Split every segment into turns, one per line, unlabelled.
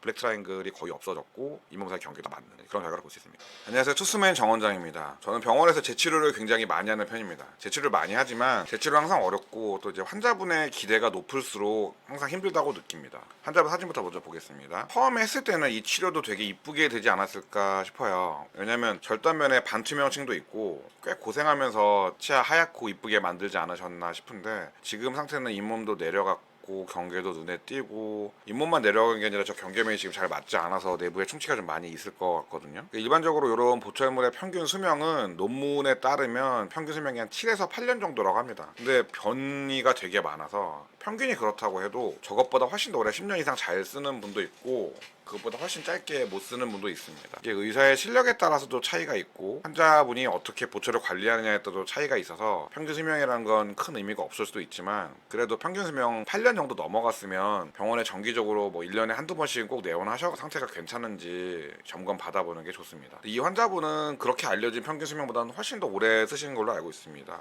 블랙 트라이앵글이 거의 없어졌고 잇몸 사이 경계도 맞는 그런 결과를 볼 수 있습니다. 안녕하세요, 투스맨 정원장입니다. 저는 병원에서 재치료를 굉장히 많이 하는 편입니다. 재치료를 많이 하지만 재치료는 항상 어렵고 또 이제 환자분의 기대가 높을수록 항상 힘들다고 느낍니다. 환자분 사진부터 먼저 보겠습니다. 처음에 했을 때는 이 치료도 되게 이쁘게 되지 않았을까 싶어요. 왜냐면 절단면에 반투명층도 있고 꽤 고생하면서 치아 하얗고 이쁘게 만들지 않으셨나 싶은데 지금 상태는 잇몸도 내려갔고 경계도 눈에 띄고 잇몸만 내려간 게 아니라 저 경계면이 지금 잘 맞지 않아서 내부에 충치가 좀 많이 있을 것 같거든요. 일반적으로 이런 보철물의 평균 수명은 논문에 따르면 평균 수명이 한 7에서 8년 정도라고 합니다. 근데 변이가 되게 많아서 평균이 그렇다고 해도 저것보다 훨씬 더 오래 10년 이상 잘 쓰는 분도 있고 그것보다 훨씬 짧게 못 쓰는 분도 있습니다. 이게 의사의 실력에 따라서도 차이가 있고 환자분이 어떻게 보철을 관리하느냐에 따라도 차이가 있어서 평균 수명이라는 건 큰 의미가 없을 수도 있지만 그래도 평균 수명 8년 정도 넘어갔으면 병원에 정기적으로 뭐 1년에 한두 번씩은 꼭 내원하셔서 상태가 괜찮은지 점검 받아보는 게 좋습니다. 이 환자분은 그렇게 알려진 평균 수명보다는 훨씬 더 오래 쓰신 걸로 알고 있습니다.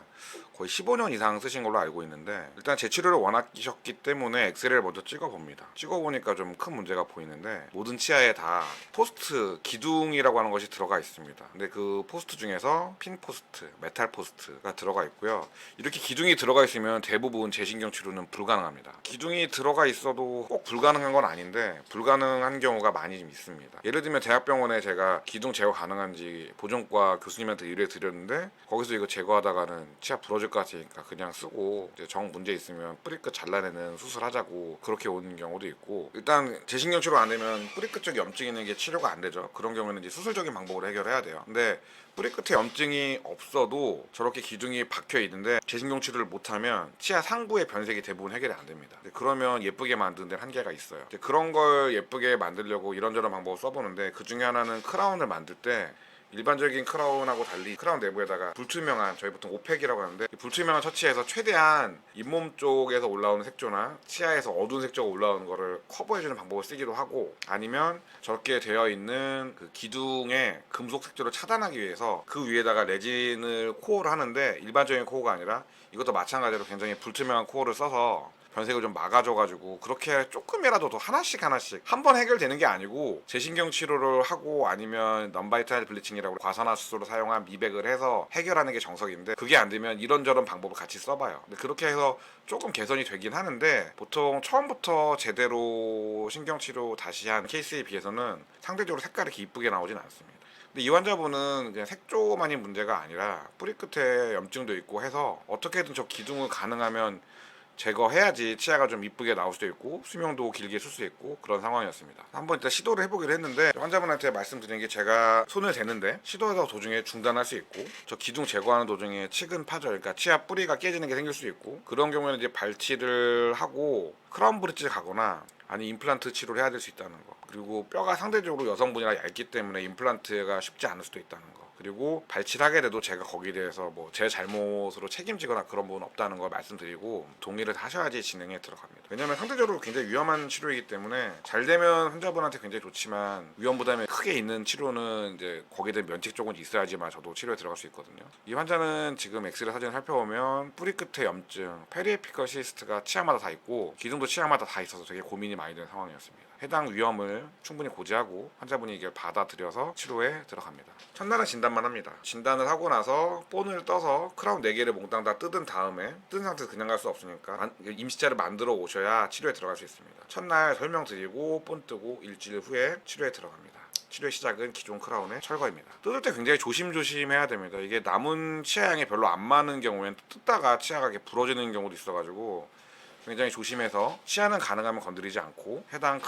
거의 15년 이상 쓰신 걸로 알고 있는데 일단 재치료를 원하셨기 때문에 엑스레이를 먼저 찍어봅니다. 찍어보니까 좀 큰 문제가 보이는데 모든 치아에 다 포스트, 기둥이라고 하는 것이 들어가 있습니다. 근데 그 포스트 중에서 핀 포스트, 메탈 포스트가 들어가 있고요. 이렇게 기둥이 들어가 있으면 대부분 재신경 치료는 불가능합니다. 기둥이 들어가 있어도 꼭 불가능한 건 아닌데 불가능한 경우가 많이 좀 있습니다. 예를 들면 대학병원에 제가 기둥 제거 가능한지 보존과 교수님한테 의뢰 드렸는데 거기서 이거 제거하다가는 치아 부러질 것 같으니까 그냥 쓰고 이제 정 문제 있으면 뿌리끝 잘라내는 수술하자고 그렇게 오는 경우도 있고 일단 재신경 치료 안 되면 뿌리끝 쪽에 염증이 있는 게 치료가 안 되죠. 그런 경우에는 이제 수술적인 방법으로 해결해야 돼요. 근데 뿌리끝에 염증이 없어도 저렇게 기둥이 박혀 있는데 재신경 치료를 못하면 치아 상부의 변색이 대부분 해결이 안 됩니다. 그러면 예쁘게 만드는 데는 한계가 있어요. 그런 걸 예쁘게 만들려고 이런저런 방법을 써보는데 그 중에 하나는 크라운을 만들 때 일반적인 크라운하고 달리 크라운 내부에다가 불투명한 저희 보통 오펙이라고 하는데 불투명한 처치해서 최대한 잇몸 쪽에서 올라오는 색조나 치아에서 어두운 색조가 올라오는 거를 커버해주는 방법을 쓰기도 하고 아니면 저렇게 되어 있는 그 기둥의 금속 색조를 차단하기 위해서 그 위에다가 레진을 코어를 하는데 일반적인 코어가 아니라 이것도 마찬가지로 굉장히 불투명한 코어를 써서 변색을 좀 막아줘가지고 그렇게 조금이라도 더 하나씩 한 번 해결되는 게 아니고 재신경 치료를 하고 아니면 넘바이탈 블리칭이라고 과산화수소를 사용한 미백을 해서 해결하는 게 정석인데 그게 안 되면 이런저런 방법을 같이 써봐요. 근데 그렇게 해서 조금 개선이 되긴 하는데 보통 처음부터 제대로 신경치료 다시 한 케이스에 비해서는 상대적으로 색깔이 이렇게 이쁘게 나오진 않습니다. 근데 이 환자분은 그냥 색조만이 문제가 아니라 뿌리 끝에 염증도 있고 해서 어떻게든 저 기둥을 가능하면 제거해야지 치아가 좀 이쁘게 나올 수도 있고 수명도 길게 쓸 수 있고 그런 상황이었습니다. 한번 일단 시도를 해보기로 했는데 환자분한테 말씀드린 게 제가 손을 대는데 시도하다 도중에 중단할 수 있고 저 기둥 제거하는 도중에 치근 파절 그러니까 치아 뿌리가 깨지는 게 생길 수 있고 그런 경우에는 이제 발치를 하고 크라운 브릿지를 가거나 아니 임플란트 치료를 해야 될 수 있다는 거 그리고 뼈가 상대적으로 여성분이라 얇기 때문에 임플란트가 쉽지 않을 수도 있다는 거 그리고 발치를 하게 돼도 제가 거기에 대해서 뭐 제 잘못으로 책임지거나 그런 부분 없다는 걸 말씀드리고 동의를 하셔야지 진행에 들어갑니다. 왜냐하면 상대적으로 굉장히 위험한 치료이기 때문에 잘 되면 환자분한테 굉장히 좋지만 위험 부담이 크게 있는 치료는 이제 거기에 대한 면책 쪽은 있어야지만 저도 치료에 들어갈 수 있거든요. 이 환자는 지금 엑스레이 사진을 살펴보면 뿌리 끝에 염증, 페리에피컬 시스트가 치아마다 다 있고 기둥도 치아마다 다 있어서 되게 고민이 많이 되는 상황이었습니다. 해당 위험을 충분히 고지하고 환자분이 이걸 받아들여서 치료에 들어갑니다. 첫날은 진단만 합니다. 진단을 하고 나서 본을 떠서 크라운 4개를 몽땅 다 뜯은 다음에 뜯은 상태에서 그냥 갈 수 없으니까 임시자를 만들어 오셔야 치료에 들어갈 수 있습니다. 첫날 설명드리고 본 뜨고 일주일 후에 치료에 들어갑니다. 치료의 시작은 기존 크라운의 철거입니다. 뜯을 때 굉장히 조심조심 해야 됩니다. 이게 남은 치아양이 별로 안 많은 경우에는 뜯다가 치아가 이렇게 부러지는 경우도 있어가지고 굉장히 조심해서 치아는 가능하면 건드리지 않고 해당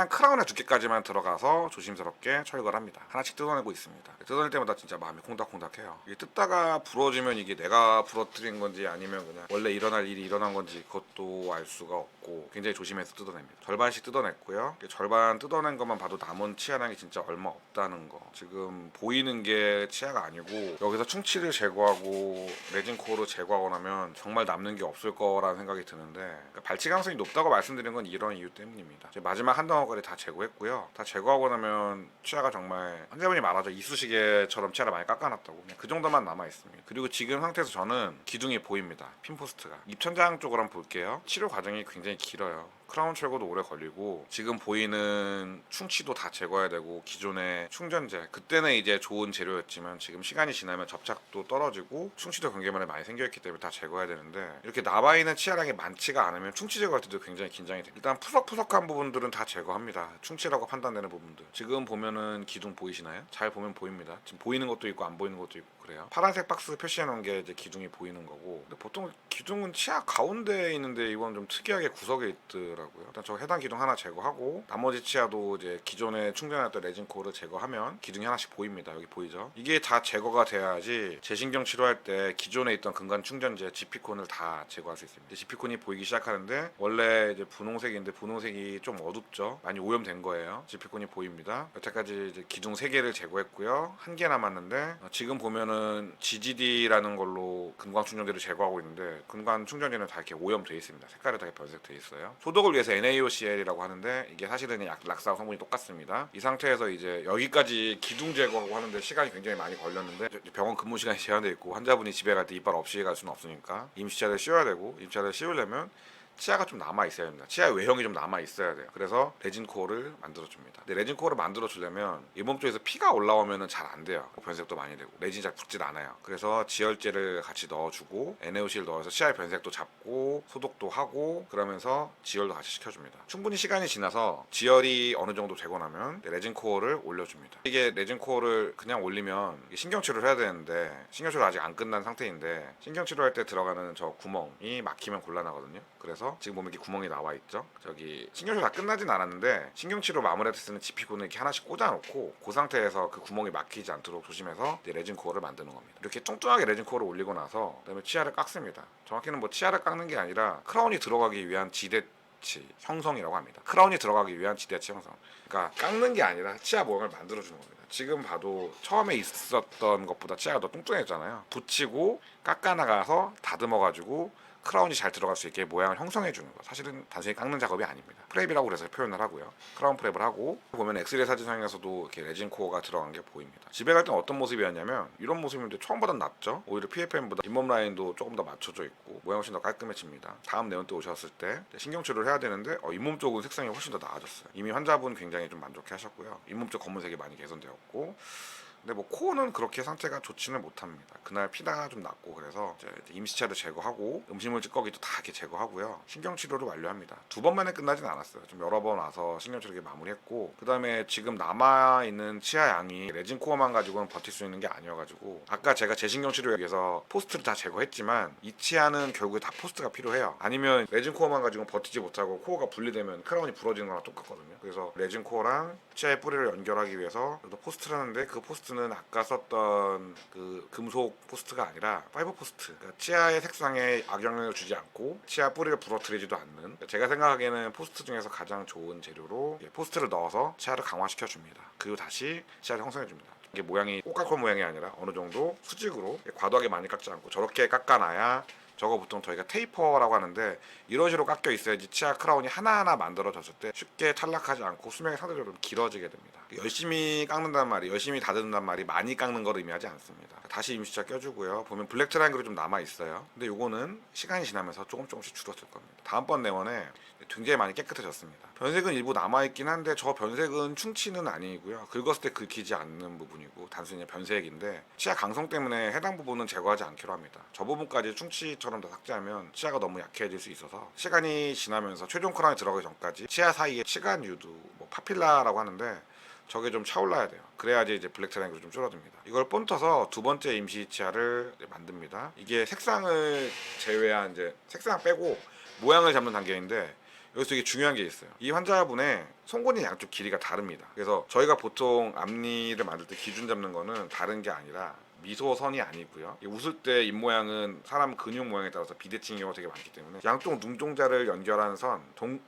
크라운의 두께까지만 들어가서 조심스럽게 철거를 합니다. 하나씩 뜯어내고 있습니다. 뜯어낼 때마다 진짜 마음이 콩닥콩닥해요. 이게 뜯다가 부러지면 이게 내가 부러뜨린 건지 아니면 그냥 원래 일어날 일이 일어난 건지 그것도 알 수가 없고 굉장히 조심해서 뜯어냅니다. 절반씩 뜯어냈고요. 절반 뜯어낸 것만 봐도 남은 치아량이 진짜 얼마 없다는 거. 지금 보이는 게 치아가 아니고 여기서 충치를 제거하고 레진 코어를 제거하고 나면 정말 남는 게 없을 거라는 생각이 드는데 그러니까 발치 가능성이 높다고 말씀드린 건 이런 이유 때문입니다. 마지막 한 덩어리 다 제거했고요. 다 제거하고 나면 치아가 정말 환자분이 말하죠. 이쑤시개처럼 치아를 많이 깎아놨다고. 그냥 그 정도만 남아있습니다. 그리고 지금 상태에서 저는 기둥이 보입니다. 핀포스트가. 입천장 쪽으로 한번 볼게요. 치료 과정이 굉장히 길어요. 크라운 철거도 오래 걸리고 지금 보이는 충치도 다 제거해야 되고 기존의 충전재 그때는 이제 좋은 재료였지만 지금 시간이 지나면 접착도 떨어지고 충치도 경계면에 많이 생겨있기 때문에 다 제거해야 되는데 이렇게 남아있는 치아량이 많지가 않으면 충치 제거할 때도 굉장히 긴장이 됩니다. 일단 푸석푸석한 부분들은 다 제거합니다. 충치라고 판단되는 부분들 지금 보면은 기둥 보이시나요? 잘 보면 보입니다. 지금 보이는 것도 있고 안 보이는 것도 있고 그래요. 파란색 박스 표시해 놓은 게 이제 기둥이 보이는 거고 근데 보통 기둥은 치아 가운데에 있는데 이건 좀 특이하게 구석에 있더라고요. 일단 저 해당 기둥 하나 제거하고 나머지 치아도 이제 기존에 충전했던 레진 코어를 제거하면 기둥이 하나씩 보입니다. 여기 보이죠? 이게 다 제거가 돼야지 재신경 치료할 때 기존에 있던 근간 충전재 지피콘을 다 제거할 수 있습니다. 지피콘이 보이기 시작하는데 원래 이제 분홍색인데 분홍색이 좀 어둡죠? 많이 오염된 거예요. 지피콘이 보입니다. 여태까지 이제 기둥 3개를 제거했고요. 1개 남았는데 지금 보면은 GGD라는 걸로 근광 충전재를 제거하고 있는데 근간 충전재는 다 이렇게 오염돼 있습니다. 색깔이 다 변색돼 있어요. 소독을 위해서 NaOCl이라고 하는데 이게 사실은 락사와 성분이 똑같습니다. 이 상태에서 이제 여기까지 기둥 제거하고 하는데 시간이 굉장히 많이 걸렸는데 병원 근무 시간이 제한돼 있고 환자분이 집에 갈 때 이빨 없이 갈 수는 없으니까 임시치아를 씌워야 되고 임시치아를 씌우려면 치아가 좀 남아 있어야 됩니다. 치아 외형이 좀 남아 있어야 돼요. 그래서 레진 코어를 만들어 줍니다. 근데 레진 코어를 만들어 주려면 잇몸 쪽에서 피가 올라오면은 잘 안 돼요. 변색도 많이 되고 레진이 잘 붙질 않아요. 그래서 지혈제를 같이 넣어주고 NaOC를 넣어서 치아의 변색도 잡고 소독도 하고 그러면서 지혈도 같이 시켜줍니다. 충분히 시간이 지나서 지혈이 어느 정도 되고 나면 레진 코어를 올려줍니다. 이게 레진 코어를 그냥 올리면 신경치료를 해야 되는데 신경치료 아직 안 끝난 상태인데 신경치료할 때 들어가는 저 구멍이 막히면 곤란하거든요. 그래서 지금 보면 이렇게 구멍이 나와 있죠. 저기 신경치료 다 끝나진 않았는데 신경치료 마무리할 때 쓰는 지피콘을 이렇게 하나씩 꽂아놓고 그 상태에서 그 구멍이 막히지 않도록 조심해서 이제 레진 코어를 만드는 겁니다. 이렇게 뚱뚱하게 레진 코어를 올리고 나서 그다음에 치아를 깎습니다. 정확히는 뭐 치아를 깎는 게 아니라 크라운이 들어가기 위한 지대치 형성이라고 합니다. 크라운이 들어가기 위한 지대치 형성. 그러니까 깎는 게 아니라 치아 모양을 만들어주는 겁니다. 지금 봐도 처음에 있었던 것보다 치아가 더 뚱뚱해졌잖아요. 붙이고 깎아나가서 다듬어가지고 크라운이 잘 들어갈 수 있게 모양을 형성해 주는 거. 사실은 단순히 깎는 작업이 아닙니다. 프랩이라고 그래서 표현을 하고요. 크라운 프랩을 하고 보면 엑스레이 사진상에서도 이렇게 레진 코어가 들어간 게 보입니다. 집에 갈 땐 어떤 모습이었냐면 이런 모습인데 처음보다 낫죠. 오히려 PFM보다 잇몸 라인도 조금 더 맞춰져 있고 모양 훨씬 더 깔끔해집니다. 다음 내원 때 오셨을 때 신경치료를 해야 되는데 잇몸 쪽은 색상이 훨씬 더 나아졌어요. 이미 환자분 굉장히 좀 만족해 하셨고요. 잇몸 쪽 검은색이 많이 개선되었고 근데 뭐 코어는 그렇게 상태가 좋지는 못합니다. 그날 피가 좀 났고 그래서 이제 임시차를 제거하고 음식물 찌꺼기도 다 이렇게 제거하고요. 신경치료를 완료합니다. 2번 만에 끝나진 않았어요. 좀 여러 번 와서 신경치료를 마무리했고 그 다음에 지금 남아있는 치아 양이 레진 코어만 가지고는 버틸 수 있는 게 아니어가지고 아까 제가 재신경치료에 의해서 포스트를 다 제거했지만 이 치아는 결국에 다 포스트가 필요해요. 아니면 레진 코어만 가지고 버티지 못하고 코어가 분리되면 크라운이 부러지는 거랑 똑같거든요. 그래서 레진 코어랑 치아의 뿌리를 연결하기 위해서 포스트를 하는데 그 포스트는 아까 썼던 그 금속 포스트가 아니라 파이버 포스트. 그러니까 치아의 색상에 악영향을 주지 않고 치아 뿌리를 부러뜨리지도 않는 제가 생각하기에는 포스트 중에서 가장 좋은 재료로 포스트를 넣어서 치아를 강화시켜 줍니다. 그리고 다시 치아를 형성해 줍니다. 이게 모양이 꼭깎은 모양이 아니라 어느 정도 수직으로 과도하게 많이 깎지 않고 저렇게 깎아놔야 저거 보통 저희가 테이퍼라고 하는데 이런 식으로 깎여 있어야지 치아 크라운이 하나하나 만들어졌을 때 쉽게 탈락하지 않고 수명이 상대적으로 좀 길어지게 됩니다. 열심히 깎는단 말이 열심히 다듬는단 말이 많이 깎는 걸 의미하지 않습니다. 다시 임시차 껴주고요. 보면 블랙 트라이앵글이 좀 남아 있어요. 근데 요거는 시간이 지나면서 조금씩 줄었을 겁니다. 다음번 내원에 굉장히 많이 깨끗해졌습니다. 변색은 일부 남아있긴 한데 저 변색은 충치는 아니고요. 긁었을 때 긁히지 않는 부분이고 단순히 변색인데 치아 강성 때문에 해당 부분은 제거하지 않기로 합니다. 저 부분까지 충치처럼 다 삭제하면 치아가 너무 약해질 수 있어서 시간이 지나면서 최종 크라운이 들어가기 전까지 치아 사이에 치간 유두, 뭐 파필라라고 하는데 저게 좀 차올라야 돼요. 그래야지 이제 블랙 트라이앵글이 좀 줄어듭니다. 이걸 본떠서 두 번째 임시 치아를 만듭니다. 이게 색상을 제외한 이제 색상 빼고 모양을 잡는 단계인데 여기서 되게 중요한 게 있어요. 이 환자분의 송곳니 양쪽 길이가 다릅니다. 그래서 저희가 보통 앞니를 만들 때 기준 잡는 거는 다른 게 아니라 미소선이 아니고요. 웃을 때 입모양은 사람 근육 모양에 따라서 비대칭 경우가 되게 많기 때문에 양쪽 눈동자를 연결한 선,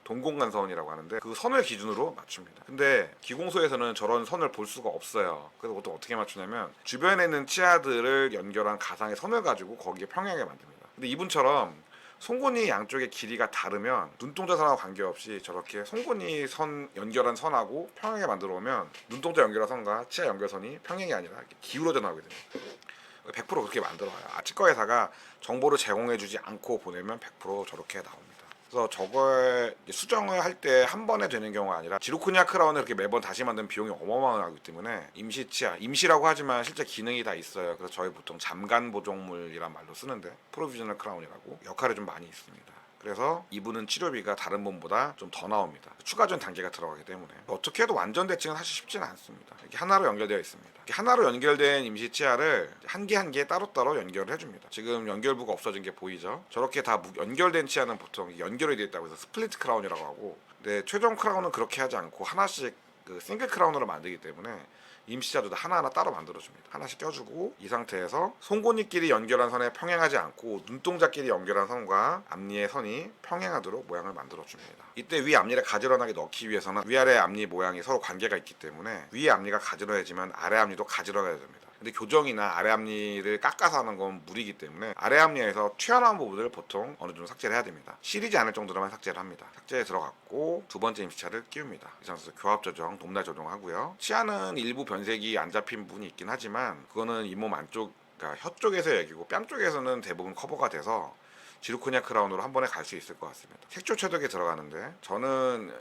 동공간선이라고 하는데 그 선을 기준으로 맞춥니다. 근데 기공소에서는 저런 선을 볼 수가 없어요. 그래서 보통 어떻게 맞추냐면 주변에 있는 치아들을 연결한 가상의 선을 가지고 거기에 평행하게 만듭니다. 근데 이분처럼 송곳니 양쪽의 길이가 다르면 눈동자 선하고 관계없이 저렇게 송곳니 선 연결한 선하고 평행하게 만들어 오면 눈동자 연결한 선과 치아 연결선이 평행이 아니라 이렇게 기울어져 나오게 됩니다. 100% 그렇게 만들어요. 치과 회사가 정보를 제공해주지 않고 보내면 100% 저렇게 나옵니다. 그래서 저걸 수정을 할 때 한 번에 되는 경우가 아니라 지르코니아 크라운을 이렇게 매번 다시 만드는 비용이 어마어마하기 때문에 임시 치아, 임시라고 하지만 실제 기능이 다 있어요. 그래서 저희 보통 잠간 보정물이란 말로 쓰는데 프로비저널 크라운이라고 역할이 좀 많이 있습니다. 그래서 이분은 치료비가 다른 분보다 좀 더 나옵니다. 추가적인 단계가 들어가기 때문에 어떻게 해도 완전 대칭은 사실 쉽지는 않습니다. 이렇게 하나로 연결되어 있습니다. 이렇게 하나로 연결된 임시 치아를 한 개 한 개 따로따로 연결을 해줍니다. 지금 연결부가 없어진 게 보이죠? 저렇게 다 연결된 치아는 보통 연결이 되어 있다고 해서 스플리트 크라운이라고 하고, 근데 최종 크라운은 그렇게 하지 않고 하나씩 그 싱글 크라운으로 만들기 때문에 임시자도 다 하나하나 따로 만들어줍니다. 하나씩 껴주고 이 상태에서 송곳니끼리 연결한 선에 평행하지 않고 눈동자끼리 연결한 선과 앞니의 선이 평행하도록 모양을 만들어줍니다. 이때 위 앞니를 가지런하게 넣기 위해서는 위아래 앞니 모양이 서로 관계가 있기 때문에 위의 앞니가 가지런해지면 아래 앞니도 가지런해야 됩니다. 근데 교정이나 아래 앞니를 깎아서 하는 건 무리이기 때문에 아래 앞니에서 튀어나온 부분을 보통 어느 정도 삭제를 해야 됩니다. 시리지 않을 정도로만 삭제를 합니다. 삭제에 들어갔고 두 번째 임시차를 끼웁니다. 이 상태에서 교합 조정, 높낮 조정하고요. 치아는 일부 변색이 안 잡힌 부분이 있긴 하지만 그거는 잇몸 안쪽, 그러니까 혀 쪽에서 얘기고 뺨 쪽에서는 대부분 커버가 돼서 지르코니아 크라운으로 한 번에 갈 수 있을 것 같습니다. 색조 최적에 들어가는데 저는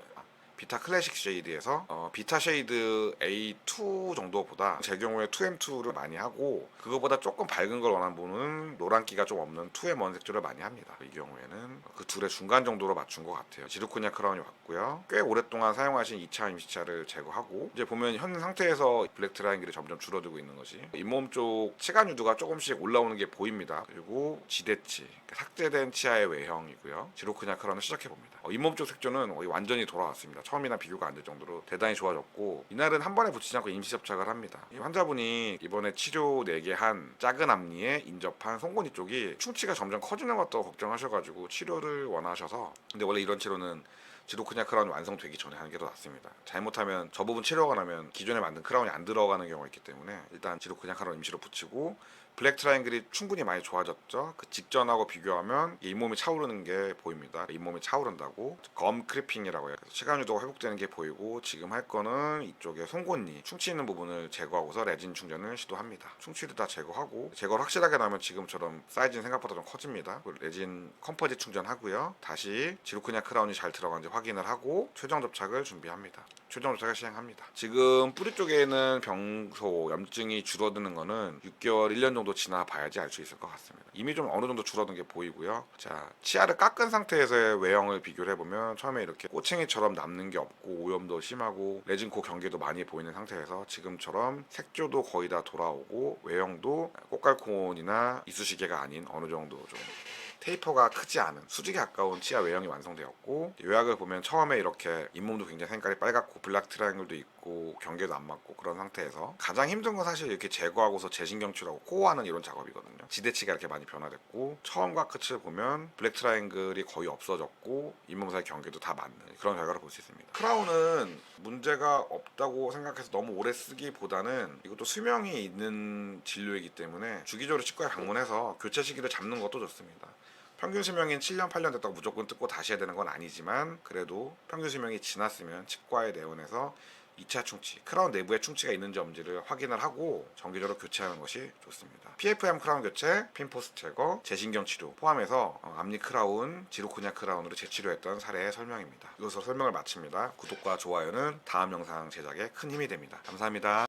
비타 클래식 쉐이드에서 비타 쉐이드 A2 정도보다 제 경우에 2M2를 많이 하고, 그거보다 조금 밝은 걸 원하는 분은 노란기가 좀 없는 2M1 색조를 많이 합니다. 이 경우에는 그 둘의 중간 정도로 맞춘 것 같아요. 지르코니아 크라운이 왔고요. 꽤 오랫동안 사용하신 2차 임시차를 제거하고, 이제 보면 현 상태에서 블랙 트라이앵글이 점점 줄어들고 있는 것이 잇몸 쪽 치간 유두가 조금씩 올라오는 게 보입니다. 그리고 지대치, 삭제된 치아의 외형이고요. 지르코니아 크라운을 시작해봅니다. 잇몸 쪽 색조는 거의 완전히 돌아왔습니다. 처음이랑 비교가 안 될 정도로 대단히 좋아졌고, 이날은 한 번에 붙이지 않고 임시 접착을 합니다. 이 환자분이 이번에 치료 4개 한 작은 앞니에 인접한 송곳니 쪽이 충치가 점점 커지는 것도 걱정하셔가지고 치료를 원하셔서, 근데 원래 이런 치료는 지르코니아 크라운이 완성되기 전에 하는 게 더 낫습니다. 잘못하면 저 부분 치료가 나면 기존에 만든 크라운이 안 들어가는 경우가 있기 때문에 일단 지르코니아 크라운 임시로 붙이고, 블랙 트라이앵글이 충분히 많이 좋아졌죠. 그 직전하고 비교하면 잇몸이 차오르는 게 보입니다. 잇몸이 차오른다고 검 크리핑이라고 해요. 치간 유도가 회복되는 게 보이고, 지금 할 거는 이쪽에 송곳니 충치 있는 부분을 제거하고서 레진 충전을 시도합니다. 충치를 다 제거하고, 제거를 확실하게 나면 지금처럼 사이즈는 생각보다 좀 커집니다. 레진 컴포짓 충전하고요. 다시 지르코니아 크라운이 잘 들어간지 확인을 하고 최종 접착을 준비합니다. 최종 접착을 시행합니다. 지금 뿌리 쪽에는 병소, 염증이 줄어드는 거는 6개월, 1년 정도 지나 봐야지 알 수 있을 것 같습니다. 이미 좀 어느 정도 줄어든 게 보이고요. 자, 치아를 깎은 상태에서의 외형을 비교를 해보면 처음에 이렇게 꼬챙이처럼 남는 게 없고 오염도 심하고 레진코 경계도 많이 보이는 상태에서 지금처럼 색조도 거의 다 돌아오고 외형도 꽃갈콘이나 이쑤시개가 아닌 어느 정도 좀 테이퍼가 크지 않은 수직에 가까운 치아 외형이 완성되었고, 요약을 보면 처음에 이렇게 잇몸도 굉장히 색깔이 빨갛고 블랙 트라이앵글도 있고 경계도 안 맞고 그런 상태에서 가장 힘든 건 사실 이렇게 제거하고서 재신경치라고 코어하는 이런 작업이거든요. 지대치가 이렇게 많이 변화됐고, 처음과 끝을 보면 블랙 트라이앵글이 거의 없어졌고 잇몸 사이 경계도 다 맞는 그런 결과를 볼 수 있습니다. 크라운은 문제가 없다고 생각해서 너무 오래 쓰기보다는 이것도 수명이 있는 진료이기 때문에 주기적으로 치과에 방문해서 교체 시기를 잡는 것도 좋습니다. 평균 수명인 7년, 8년 됐다고 무조건 뜯고 다시 해야 되는 건 아니지만, 그래도 평균 수명이 지났으면 치과에 내원해서 2차 충치, 크라운 내부에 충치가 있는지 없는지를 확인을 하고 정기적으로 교체하는 것이 좋습니다. PFM 크라운 교체, 핀포스 제거, 재신경 치료 포함해서 앞니 크라운, 지르코니아 크라운으로 재치료했던 사례의 설명입니다. 이것으로 설명을 마칩니다. 구독과 좋아요는 다음 영상 제작에 큰 힘이 됩니다. 감사합니다.